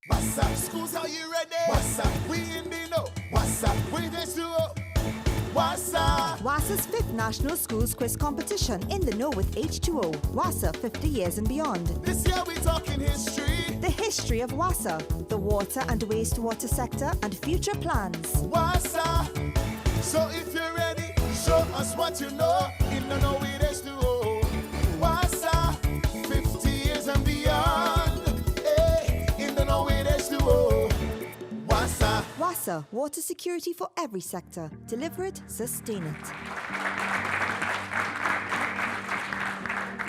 WASA, schools, are you ready? WASA, we in the know. WASA, we this do. WASA. WASA's 5th National Schools Quiz Competition in the know with H2O. WASA 50 years and beyond. This year we talking history. The history of WASA, the water and wastewater sector, and future plans. WASA. So if you're ready, show us what you know. In the know with H2O. WASA, 50 years and beyond. Hey, in the know with H2O. WASA. WASA, water security for every sector. Deliver it, sustain it.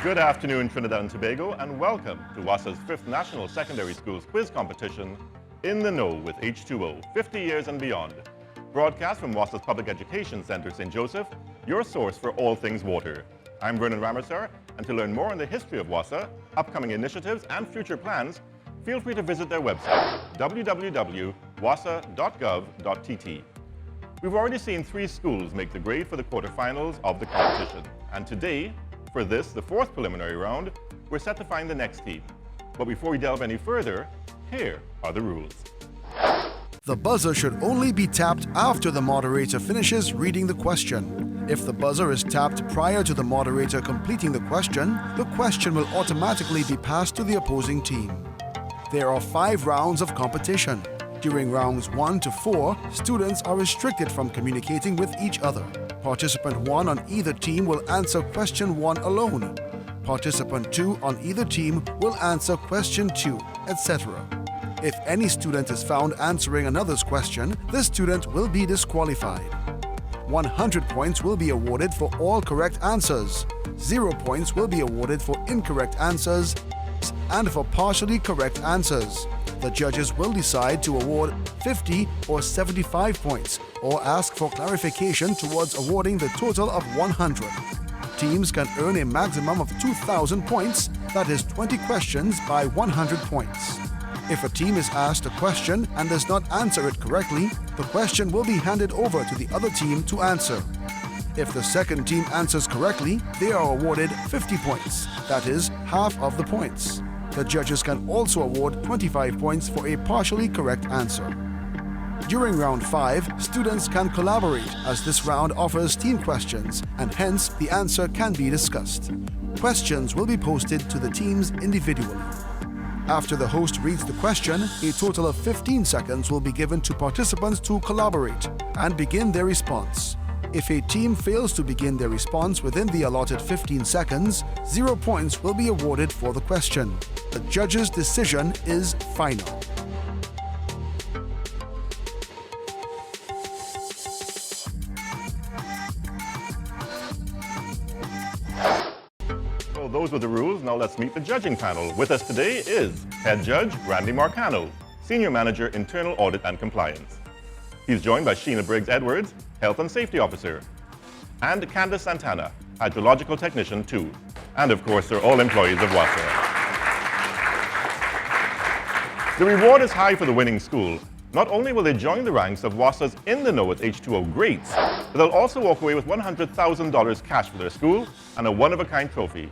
Good afternoon, Trinidad and Tobago, and welcome to WASA's 5th National Secondary Schools Quiz Competition, In the Know with H2O, 50 years and beyond. Broadcast from WASA's Public Education Center, St. Joseph, your source for all things water. I'm Vernon Ramersar, and to learn more on the history of WASA, upcoming initiatives, and future plans, feel free to visit their website, www.wasa.gov.tt. We've already seen 3 schools make the grade for the quarterfinals of the competition, and today, for this, the 4th preliminary round, we're set to find the next team. But before we delve any further, here are the rules. The buzzer should only be tapped after the moderator finishes reading the question. If the buzzer is tapped prior to the moderator completing the question will automatically be passed to the opposing team. There are 5 rounds of competition. During rounds 1 to 4, students are restricted from communicating with each other. Participant 1 on either team will answer question 1 alone. Participant 2 on either team will answer question 2, etc. If any student is found answering another's question, the student will be disqualified. 100 points will be awarded for all correct answers. 0 points will be awarded for incorrect answers and for partially correct answers. The judges will decide to award 50 or 75 points or ask for clarification towards awarding the total of 100. Teams can earn a maximum of 2,000 points, that is 20 questions by 100 points. If a team is asked a question and does not answer it correctly, the question will be handed over to the other team to answer. If the second team answers correctly, they are awarded 50 points, that is half of the points. The judges can also award 25 points for a partially correct answer. During round 5, students can collaborate as this round offers team questions and hence the answer can be discussed. Questions will be posted to the teams individually. After the host reads the question, a total of 15 seconds will be given to participants to collaborate and begin their response. If a team fails to begin their response within the allotted 15 seconds, 0 points will be awarded for the question. The judge's decision is final. Well, those were the rules. Now let's meet the judging panel. With us today is Head Judge Randy Marcano, Senior Manager, Internal Audit and Compliance. He's joined by Sheena Briggs-Edwards, Health and Safety Officer, and Candace Santana, Hydrological Technician 2. And of course, they're all employees of WASA. The reward is high for the winning school. Not only will they join the ranks of WASA's In the Know with H2O greats, but they'll also walk away with $100,000 cash for their school and a one-of-a-kind trophy.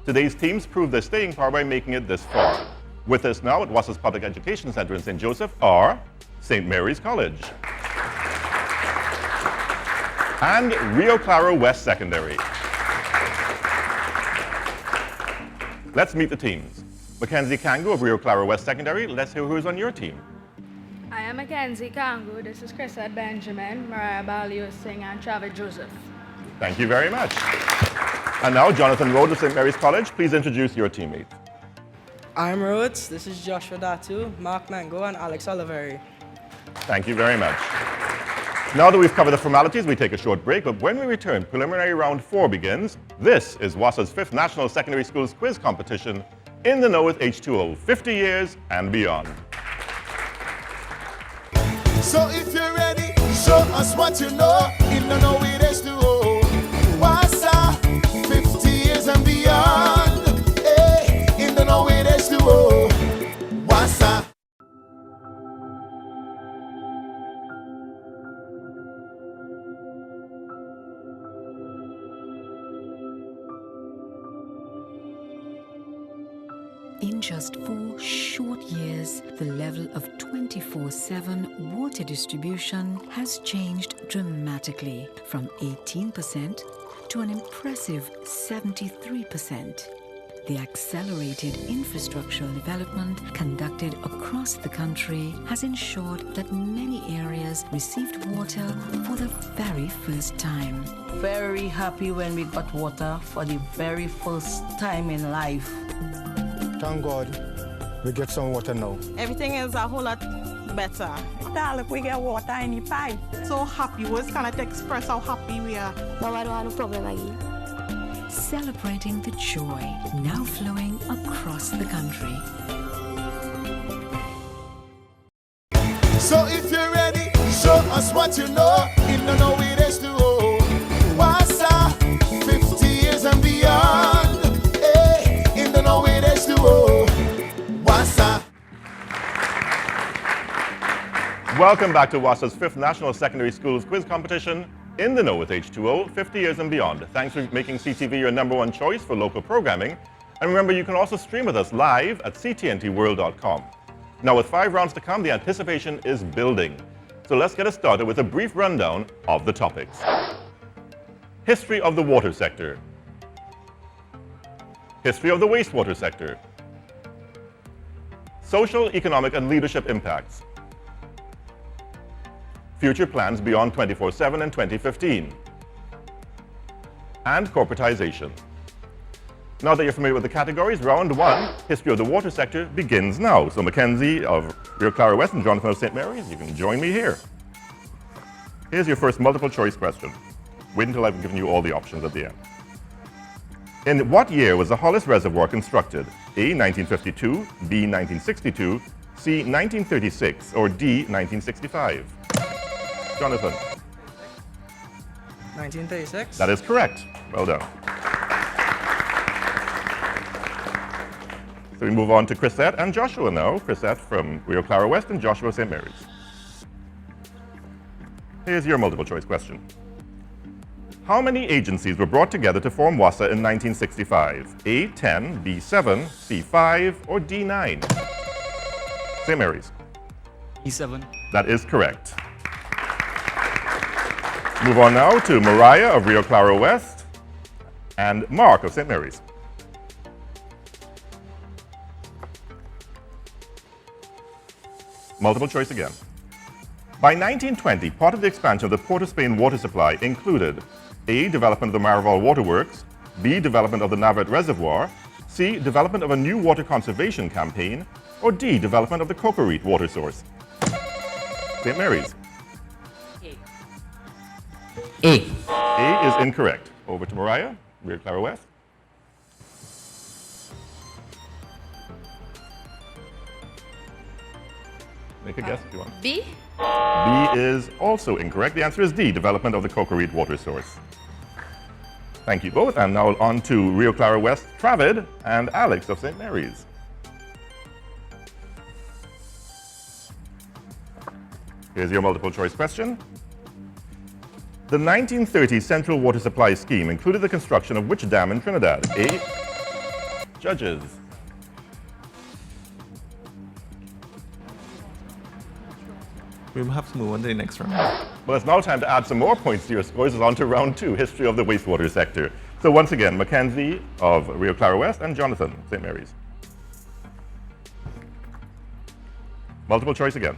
Today's teams prove their staying power by making it this far. With us now at WASA's Public Education Center in St. Joseph are St. Mary's College and Rio Claro West Secondary. Let's meet the teams. Mackenzie Kangu of Rio Claro West Secondary, let's hear who's on your team. I am Mackenzie Kangu. This is Chrisette Benjamin, Maraval Singh, and Travis Joseph. Thank you very much. And now, Jonathan Rhodes of St. Mary's College, please introduce your teammates. I'm Rhodes. This is Joshua Datu, Mark Mango, and Alex Oliveri. Thank you very much. Now that we've covered the formalities, we take a short break, but when we return, preliminary round 4 begins. This is WASA's 5th National Secondary Schools Quiz Competition, In the Know with H2O, 50 years and beyond. So if you're ready, show us what you know. In the know with H2O. WASA, 50 years and beyond. Hey, in the know with H2O. WASA. In In just 4 short years, the level of 24/7 water distribution has changed dramatically from 18% to an impressive 73%. The accelerated infrastructural development conducted across the country has ensured that many areas received water for the very first time. Very happy when we got water for the very first time in life. Thank God we get some water now. Everything is a whole lot better. Look, we get water in the pipe. So happy. We just cannot express how happy we are. Now I don't have no problem again. Celebrating the joy now flowing across the country. So if you're ready, show us what you know. In the know it is to WASA, 50 years and beyond. Hey, in the know it is to WASA. Welcome back to WASA's 5th National Secondary Schools Quiz Competition, In the Know with H2O, 50 years and beyond. Thanks for making CTV your #1 choice for local programming. And remember, you can also stream with us live at ctntworld.com. Now, with 5 rounds to come, the anticipation is building. So let's get us started with a brief rundown of the topics. History of the water sector. History of the wastewater sector. Social, economic, and leadership impacts. Future plans beyond 24/7 and 2015. And corporatization. Now that you're familiar with the categories, round 1, history of the water sector, begins now. So Mackenzie of Rio Claro West and Jonathan of St. Mary's, you can join me here. Here's your first multiple choice question. Wait until I've given you all the options at the end. In what year was the Hollis Reservoir constructed? A, 1952, B, 1962, C, 1936, or D, 1965? Jonathan. 1936? That is correct. Well done. So we move on to Chrisette and Joshua now. Chrisette from Rio Claro West and Joshua St. Mary's. Here's your multiple choice question. How many agencies were brought together to form WASA in 1965? A, 10, B, 7, C, 5, or D, 9? St. Mary's. E7. That is correct. Move on now to Mariah of Rio Claro West and Mark of St. Mary's. Multiple choice again. By 1920, part of the expansion of the Port of Spain water supply included A, development of the Maraval Waterworks, B, development of the Navet Reservoir, C, development of a new water conservation campaign, or D, development of the Cocorite water source. St. Mary's. A. A is incorrect. Over to Mariah, Rio Claro West. Make a guess if you want. B? B is also incorrect. The answer is D, development of the Cocorite water source. Thank you both. And now on to Rio Claro West, Travid and Alex of St. Mary's. Here's your multiple choice question. The 1930 Central Water Supply Scheme included the construction of which dam in Trinidad? A. Judges. We will have to move on to the next round. Well, it's now time to add some more points to your scores. It's on to round 2, history of the wastewater sector. So once again, Mackenzie of Rio Claro West and Jonathan, St. Mary's. Multiple choice again.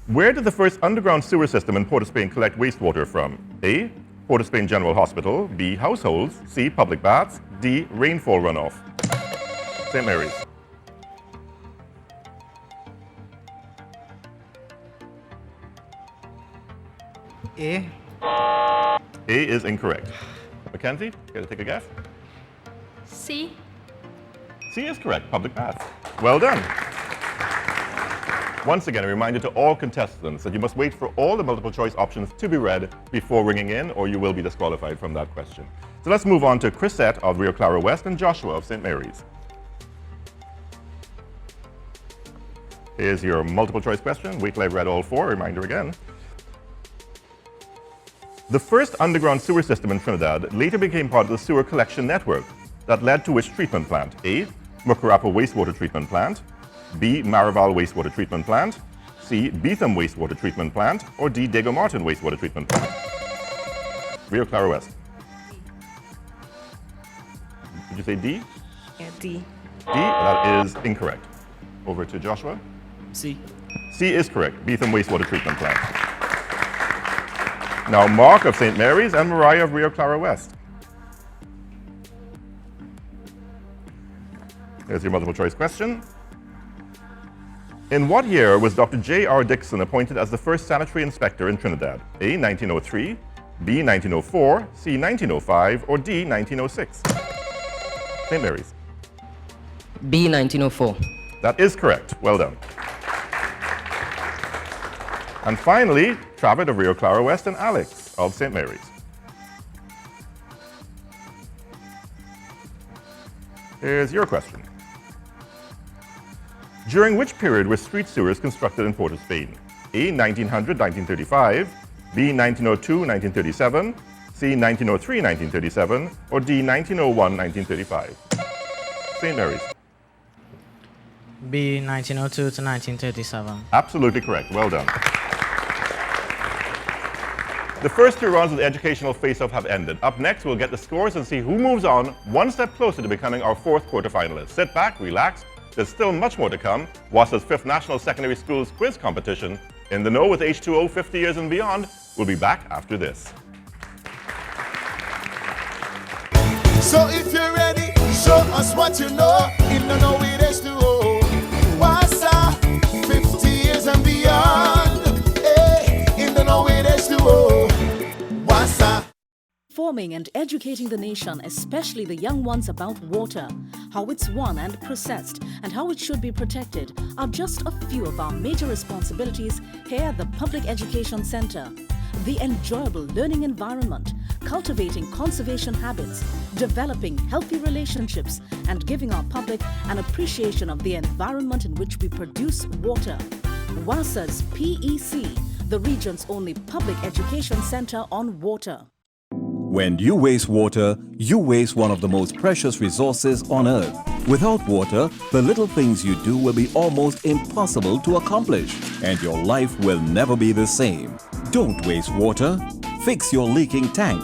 Where did the first underground sewer system in Port of Spain collect wastewater from? A, Port of Spain General Hospital, B, households, C, public baths, D, rainfall runoff. St. Mary's. A. A is incorrect. Mackenzie, care to take a guess? C? C is correct, public baths. Well done. Once again, a reminder to all contestants that you must wait for all the multiple choice options to be read before ringing in, or you will be disqualified from that question. So let's move on to Chrisette of Rio Claro West and Joshua of St. Mary's. Here's your multiple choice question. Wait till I've read all 4. Reminder again. The first underground sewer system in Trinidad later became part of the sewer collection network that led to which treatment plant? A, Mucurapo Wastewater Treatment Plant, B. Maraval Wastewater Treatment Plant, C. Beetham Wastewater Treatment Plant, or D. Martin Wastewater Treatment Plant? Rio Claro West. Did you say D? Yeah, D. D, that is incorrect. Over to Joshua. C. C is correct, Beetham Wastewater Treatment Plant. Now Mark of St. Mary's and Mariah of Rio Claro West. Here's your multiple choice question. In what year was Dr. J.R. Dixon appointed as the first sanitary inspector in Trinidad? A, 1903, B, 1904, C, 1905, or D, 1906? St. Mary's. B, 1904. That is correct. Well done. And finally, Travis of Rio Claro West and Alex of St. Mary's. Here's your question. During which period were street sewers constructed in Port of Spain? A, 1900-1935, B, 1902-1937, C, 1903-1937, or D, 1901-1935? St. Mary's. B, 1902 to 1937. Absolutely correct. Well done. The first two rounds of the educational face-off have ended. Up next, we'll get the scores and see who moves on one step closer to becoming our fourth quarterfinalist. Sit back, relax. There's still much more to come. WASA's 5th National Secondary Schools Quiz Competition. In the Know with H2O 50 Years and Beyond. We'll be back after this. So if you're ready, show us what you know. In the Know with H2O. WASA, 50 years and beyond. Hey, in the Know with H2O. WASA. Informing and educating the nation, especially the young ones, about water, how it's won and processed, and how it should be protected are just a few of our major responsibilities here at the Public Education Center. The enjoyable learning environment, cultivating conservation habits, developing healthy relationships, and giving our public an appreciation of the environment in which we produce water. WASA's PEC, the region's only public education center on water. When you waste water, you waste one of the most precious resources on earth. Without water, the little things you do will be almost impossible to accomplish, and your life will never be the same. Don't waste water. Fix your leaking tank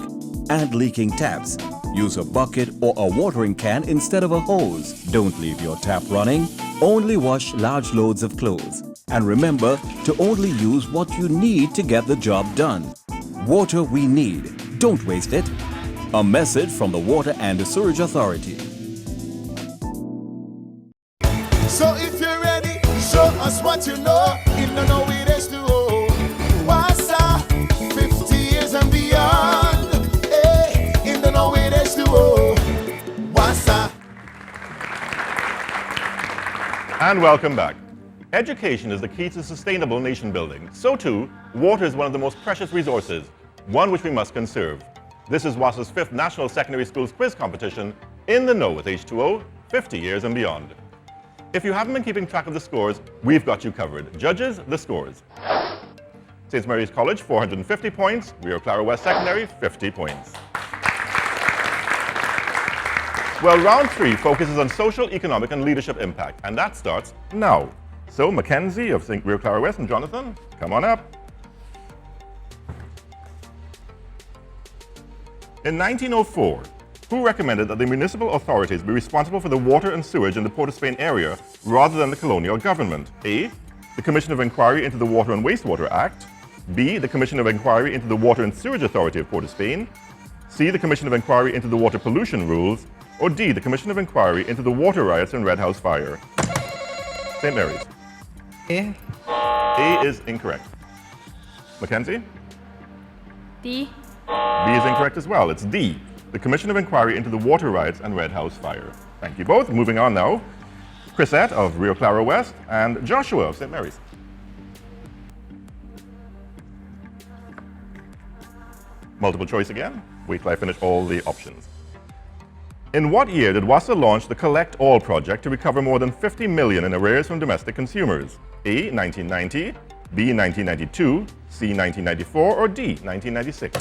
and leaking taps. Use a bucket or a watering can instead of a hose. Don't leave your tap running. Only wash large loads of clothes. And remember to only use what you need to get the job done. Water we need. Don't waste it. A message from the Water and the Sewerage Authority. So if you're ready, show us what you know. In the Know with H2O. WASA, 50 years and beyond. Hey, in the Know with H2O. WASA. And welcome back. Education is the key to sustainable nation building. So too, water is one of the most precious resources, one which we must conserve. This is WASA's 5th National Secondary Schools Quiz Competition, In the Know with H2O, 50 years and beyond. If you haven't been keeping track of the scores, we've got you covered. Judges, the scores. St. Mary's College, 450 points. Rio Claro West Secondary, 50 points. Well, round 3 focuses on social, economic, and leadership impact, and that starts now. So, Mackenzie of St. Rio Claro West and Jonathan, come on up. In 1904, who recommended that the municipal authorities be responsible for the water and sewage in the Port of Spain area rather than the colonial government? A, the Commission of Inquiry into the Water and Wastewater Act. B, the Commission of Inquiry into the Water and Sewage Authority of Port of Spain. C, the Commission of Inquiry into the Water Pollution Rules. Or D, the Commission of Inquiry into the water riots and Red House fire. St. Mary's. A. A is incorrect. Mackenzie? D. B is incorrect as well. It's D, the Commission of Inquiry into the Water Riots and Red House Fire. Thank you both. Moving on now. Chrisette of Rio Claro West and Joshua of St. Mary's. Multiple choice again. Wait till I finish all the options. In what year did WASA launch the Collect All project to recover more than 50 million in arrears from domestic consumers? A, 1990, B, 1992, C, 1994, or D, 1996?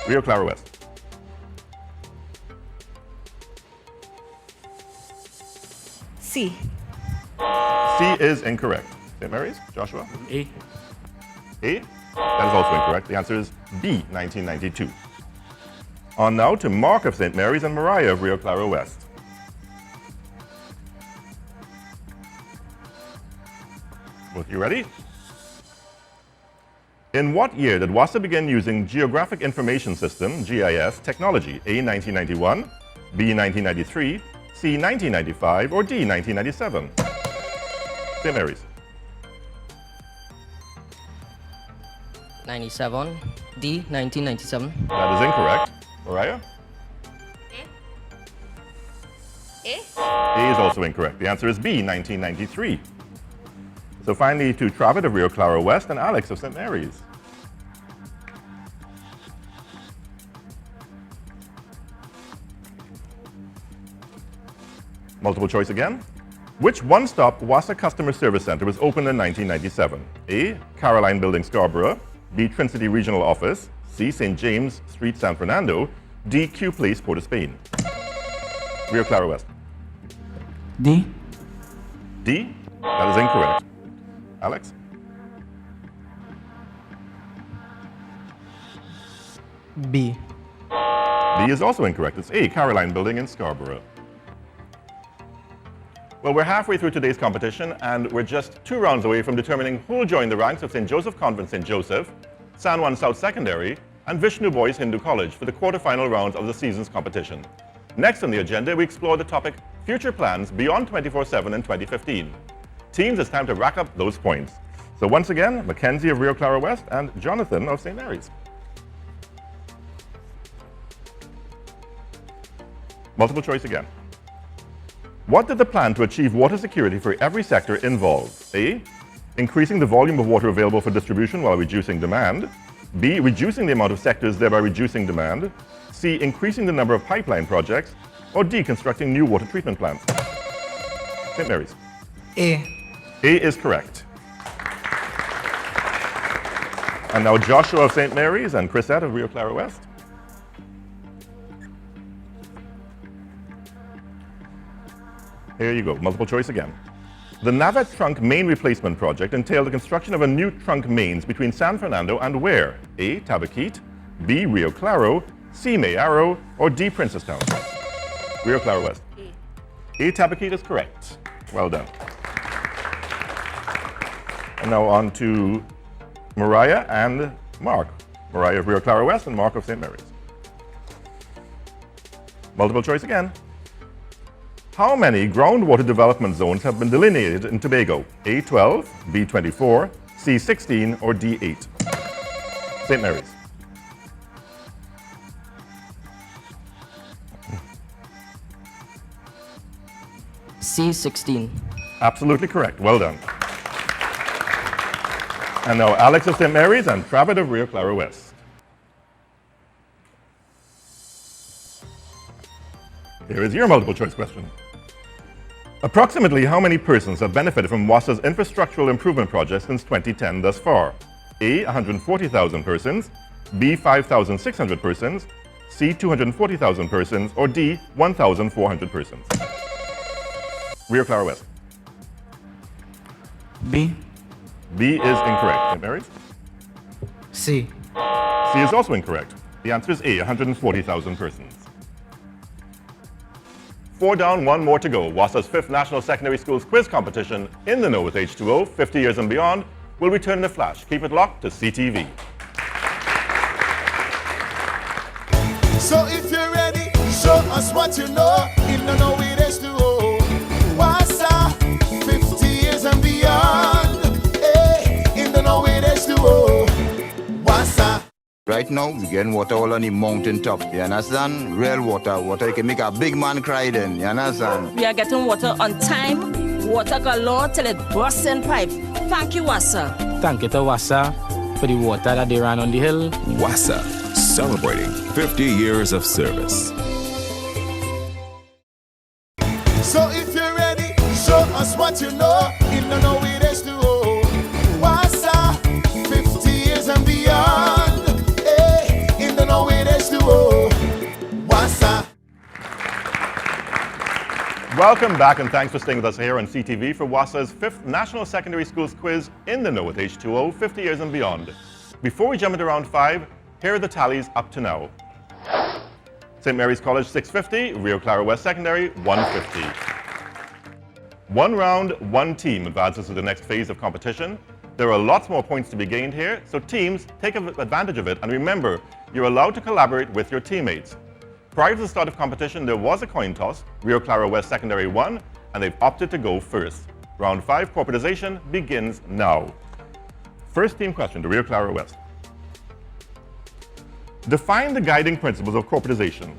Rio Claro West. C. C is incorrect. St. Mary's, Joshua? A. A? That is also incorrect. The answer is B, 1992. On now to Mark of St. Mary's and Mariah of Rio Claro West. Both you ready? In what year did WASA begin using Geographic Information System, GIS, technology? A, 1991, B, 1993, C, 1995, or D, 1997? St. Mary's. 97. D, 1997. That is incorrect. Mariah? A. A is also incorrect. The answer is B, 1993. So finally to Travis of Rio Claro West and Alex of St. Mary's. Multiple choice again. Which one-stop WASA customer service center was opened in 1997? A, Caroline Building, Scarborough, B, Trinity Regional Office, C, St. James Street, San Fernando, D, Q Place, Port of Spain. Rio Claro West. D. D? That is incorrect. Alex? B. B is also incorrect. It's A, Caroline Building in Scarborough. Well, we're halfway through today's competition, and we're just 2 rounds away from determining who will join the ranks of St. Joseph Convent St. Joseph, San Juan South Secondary, and Vishnu Boys Hindu College for the quarterfinal rounds of the season's competition. Next on the agenda, we explore the topic Future Plans Beyond 24/7 in 2015. Teams, it's time to rack up those points. So once again, Mackenzie of Rio Claro West and Jonathan of St. Mary's. Multiple choice again. What did the plan to achieve water security for every sector involve? A, increasing the volume of water available for distribution while reducing demand. B, reducing the amount of sectors, thereby reducing demand. C, increasing the number of pipeline projects. Or D, constructing new water treatment plants. St. Mary's. A. A is correct. And now Joshua of St. Mary's and Chrisette of Rio Claro West. Here you go, multiple choice again. The Navet Trunk Main Replacement Project entailed the construction of a new trunk mains between San Fernando and where? A, Tabaquite, B, Rio Claro, C, Mayaro, or D, Princetown? Rio Claro West. A, Tabaquite is correct. Well done. And now on to Mariah and Mark. Mariah of Rio Claro West and Mark of St. Mary's. Multiple choice again. How many groundwater development zones have been delineated in Tobago? A, 12, B, 24, C, 16, or D, 8? St. Mary's. C, 16. Absolutely correct. Well done. And now Alex of St. Mary's and Travis of Rio Claro West. Here is your multiple choice question. Approximately how many persons have benefited from WASA's infrastructural improvement projects since 2010 thus far? A, 140,000 persons, B, 5,600 persons, C, 240,000 persons, or D, 1,400 persons? Rio Claro West. B. B is incorrect. St. Mary's? C. C is also incorrect. The answer is A, 140,000 persons. 4 down, 1 more to go. WASA's 5th National Secondary Schools Quiz Competition in the know with H2O, 50 years and beyond, will return in a flash. Keep it locked to CTV. So if you're ready, show us what you know. In the know with H2O. WASA, 50 years and beyond. Hey, in the know with H2O. WASA. Right now, we getting water all on the mountain top. You understand? Real water. Water you can make a big man cry then. You understand? We are getting water on time. Water galore till it bursts in pipe. Thank you, WASA. Thank you to WASA for the water that they ran on the hill. WASA, celebrating 50 years of service. So if you're ready, show us what you know. In the know with H2O. WASA, 50 years and beyond. Welcome back and thanks for staying with us here on CTV for WASA's 5th National Secondary Schools Quiz in the Know with H2O, 50 years and beyond. Before we jump into round 5, here are the tallies up to now. St. Mary's College 650, Rio Claro West Secondary 150. One round, one team advances to the next phase of competition. There are lots more points to be gained here, so teams, take advantage of it, and remember, you're allowed to collaborate with your teammates. Prior to the start of competition, there was a coin toss. Rio Claro West Secondary won, and they've opted to go first. Round 5, corporatization, begins now. First team question to Rio Claro West. Define the guiding principles of corporatization.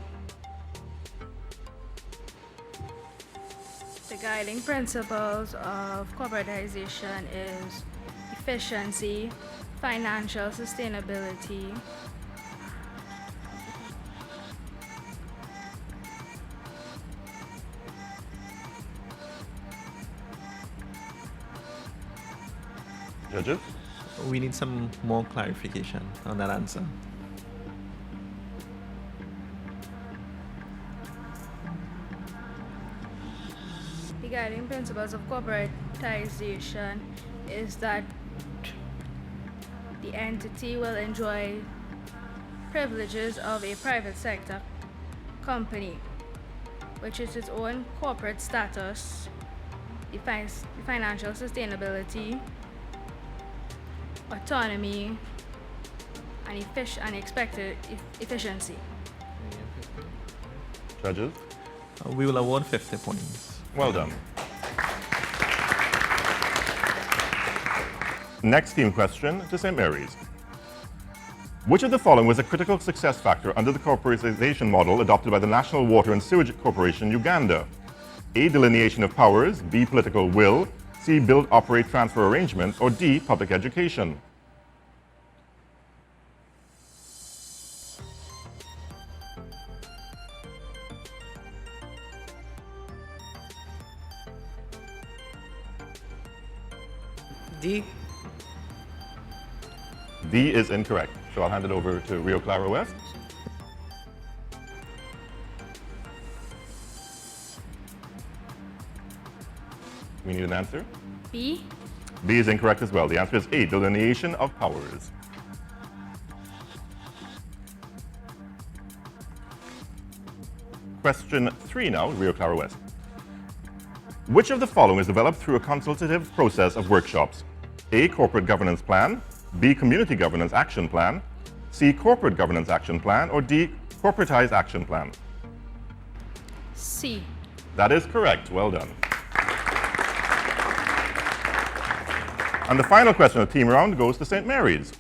The guiding principles of corporatization is efficiency, financial sustainability, Judges? We need some more clarification on that answer. The guiding principles of corporatization is that the entity will enjoy privileges of a private sector company, which is its own corporate status, the financial sustainability, autonomy, and expected efficiency. Judges? We will award 50 points. Well done. Next team question to St. Mary's. Which of the following was a critical success factor under the corporatization model adopted by the National Water and Sewage Corporation, Uganda? A, delineation of powers, B, political will, C, build, operate, transfer arrangements, or D, public education? D. D is incorrect. So I'll hand it over to Rio Claro West. We need an answer. B. B is incorrect as well. The answer is A, delineation of powers. Question 3 now, Rio Claro West. Which of the following is developed through a consultative process of workshops? A, corporate governance plan, B, community governance action plan, C, corporate governance action plan, or D, corporatized action plan? C. That is correct. Well done. And the final question of the team round goes to St. Mary's.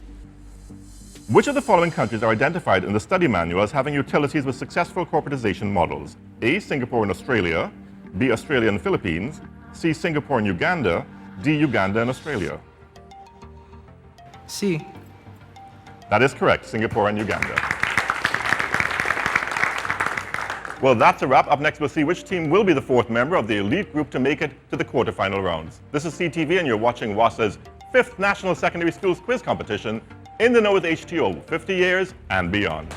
Which of the following countries are identified in the study manual as having utilities with successful corporatization models? A, Singapore and Australia, B, Australia and Philippines, C, Singapore and Uganda, D, Uganda and Australia? C. That is correct, Singapore and Uganda. Well, that's a wrap. Up next, we'll see which team will be the 4th member of the elite group to make it to the quarterfinal rounds. This is CTV, and you're watching WASA's 5th National Secondary Schools Quiz Competition in the Know with H2O, 50 years and beyond.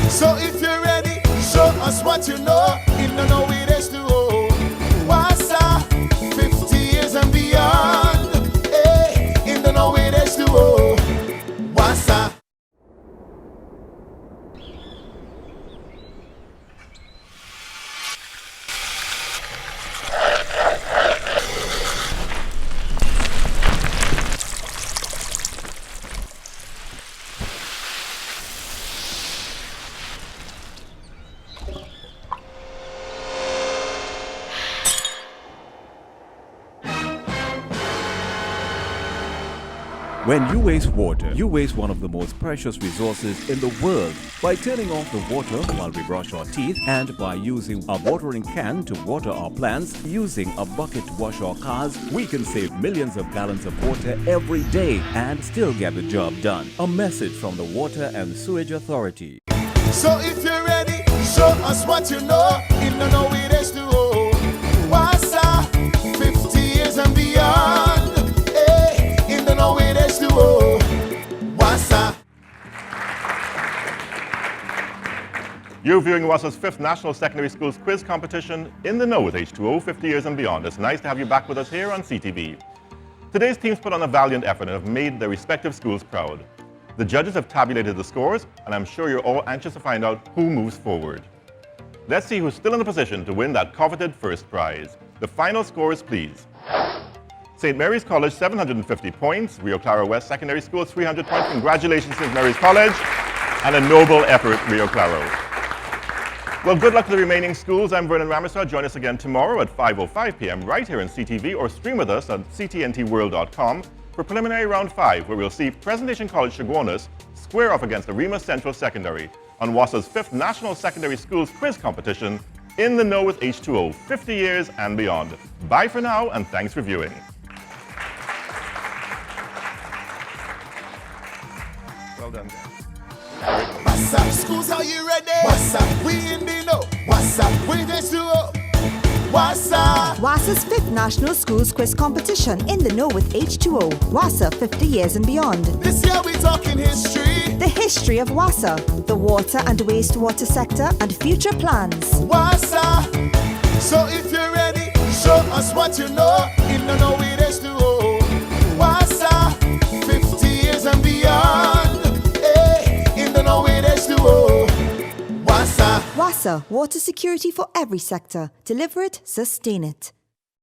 So if you're ready, show us what you know in the Know with H2O. WASA, 50 years and beyond. Hey, in the Know with H2O. WASA. When you waste water, you waste one of the most precious resources in the world. By turning off the water while we brush our teeth and by using a watering can to water our plants, using a bucket to wash our cars, we can save millions of gallons of water every day and still get the job done. A message from the Water and Sewage Authority. So if you're ready, show us what you know in the Know with H2O. WASA, 50 years and beyond. Hey, in the Know with H2O. WASA. You're viewing WASA's 5th National Secondary Schools Quiz Competition in the know with H2O 50 years and beyond. It's nice to have you back with us here on CTV. Today's teams put on a valiant effort and have made their respective schools proud. The judges have tabulated the scores, and I'm sure you're all anxious to find out who moves forward. Let's see who's still in the position to win that coveted first prize. The final scores, please. St. Mary's College, 750 points. Rio Claro West Secondary School, 300 points. Congratulations, St. Mary's College. And a noble effort, Rio Claro. Well, good luck to the remaining schools. I'm Vernon Ramesar. Join us again tomorrow at 5:05 p.m. right here in CTV, or stream with us at ctntworld.com for preliminary round 5, where we'll see Presentation College Chaguanas square off against Arima Central Secondary on WASA's 5th National Secondary Schools Quiz Competition in the know with H2O, 50 years and beyond. Bye for now, and thanks for viewing. Well done, guys. What's up, schools, are you ready? What's up, we in the know. What's up, we H2O. What's up? WASA's 5th National Schools Quiz Competition in the know with H2O. WASA 50 years and beyond. This year we talking history. The history of WASA, the water and wastewater sector, and future plans. WASA. So if you're ready, show us what you know in the know with H2O. WASA 50 years and beyond. WASA. WASA, water security for every sector. Deliver it, sustain it.